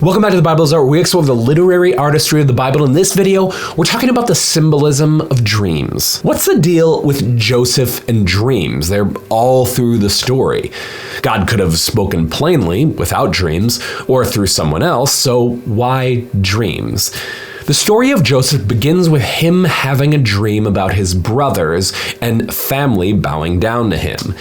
Welcome back to The Bible's Art, where we explore the literary artistry of the Bible. In this video, we're talking about the symbolism of dreams. What's the deal with Joseph and dreams? They're all through the story. God could have spoken plainly without dreams or through someone else, so why dreams? The story of Joseph begins with him having a dream about his brothers and family bowing down to him.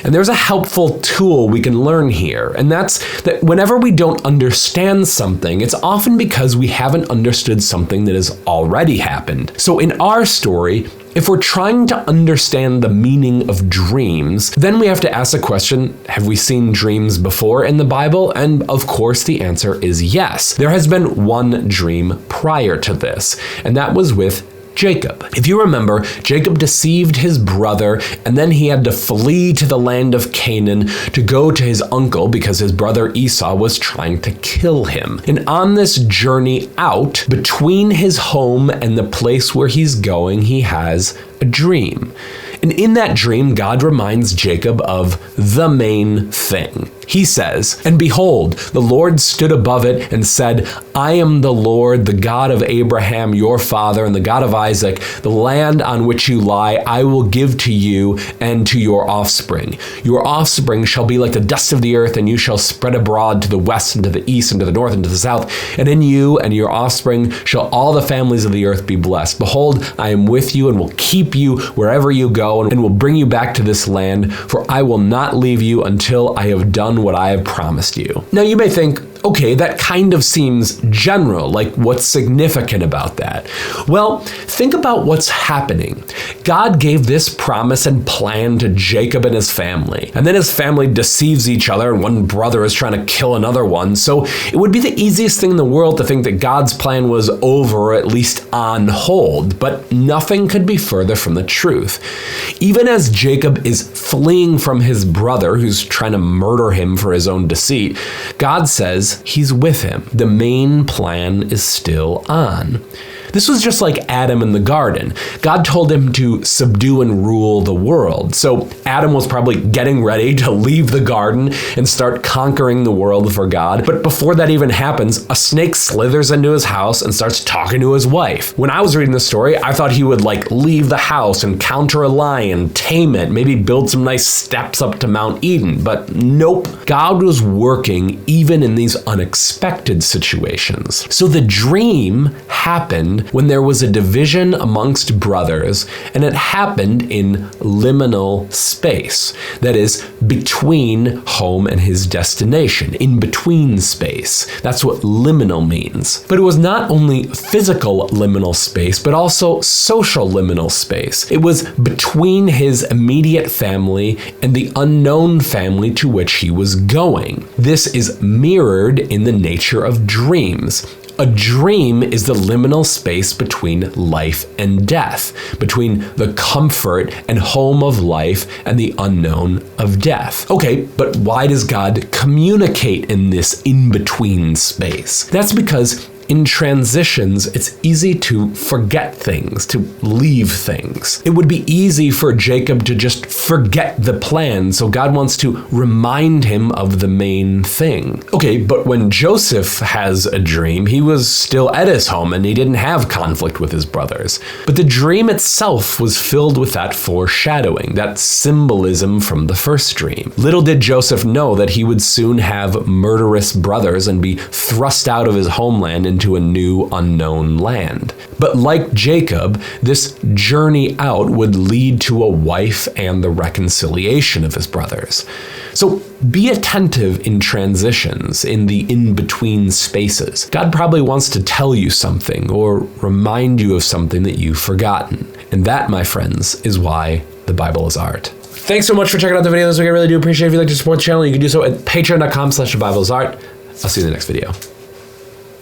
And there's a helpful tool we can learn here, and that's that whenever we don't understand something, it's often because we haven't understood something that has already happened. So in our story, if we're trying to understand the meaning of dreams, then we have to ask the question, have we seen dreams before in the Bible? And of course the answer is yes. There has been one dream prior to this, and that was with Jacob. If you remember, Jacob deceived his brother, and then he had to flee to the land of Canaan to go to his uncle because his brother Esau was trying to kill him. And on this journey out, between his home and the place where he's going, he has a dream. And in that dream, God reminds Jacob of the main thing. He says, "And behold, the Lord stood above it and said, I am the Lord, the God of Abraham, your father, and the God of Isaac. The land on which you lie, I will give to you and to your offspring. Your offspring shall be like the dust of the earth, and you shall spread abroad to the west and to the east and to the north and to the south. And in you and your offspring shall all the families of the earth be blessed. Behold, I am with you and will keep you wherever you go and will bring you back to this land, for I will not leave you until I have done what I have promised you." Now you may think, okay, that kind of seems general, like what's significant about that? Well, think about what's happening. God gave this promise and plan to Jacob and his family, and then his family deceives each other, and one brother is trying to kill another one. So it would be the easiest thing in the world to think that God's plan was over, or at least on hold, but nothing could be further from the truth. Even as Jacob is fleeing from his brother, who's trying to murder him for his own deceit, God says he's with him. The main plan is still on. This was just like Adam in the garden. God told him to subdue and rule the world. So Adam was probably getting ready to leave the garden and start conquering the world for God. But before that even happens, a snake slithers into his house and starts talking to his wife. When I was reading the story, I thought he would leave the house, encounter a lion, tame it, maybe build some nice steps up to Mount Eden. But nope, God was working even in these unexpected situations. So the dream happened when there was a division amongst brothers, and it happened in liminal space. That is, between home and his destination, in between space. That's what liminal means. But it was not only physical liminal space, but also social liminal space. It was between his immediate family and the unknown family to which he was going. This is mirrored in the nature of dreams. A dream is the liminal space between life and death, between the comfort and home of life and the unknown of death. Okay, but why does God communicate in this in-between space? That's because in transitions, it's easy to forget things, to leave things. It would be easy for Jacob to just forget the plan, so God wants to remind him of the main thing. Okay, but when Joseph has a dream, he was still at his home and he didn't have conflict with his brothers. But the dream itself was filled with that foreshadowing, that symbolism from the first dream. Little did Joseph know that he would soon have murderous brothers and be thrust out of his homeland into a new unknown land. But like Jacob, this journey out would lead to a wife and the reconciliation of his brothers. So be attentive in transitions, in the in-between spaces. God probably wants to tell you something or remind you of something that you've forgotten. And that, my friends, is why the Bible is art. Thanks so much for checking out the video this week. I really do appreciate it. If you'd like to support the channel, you can do so at patreon.com/thebiblesart. I'll see you in the next video.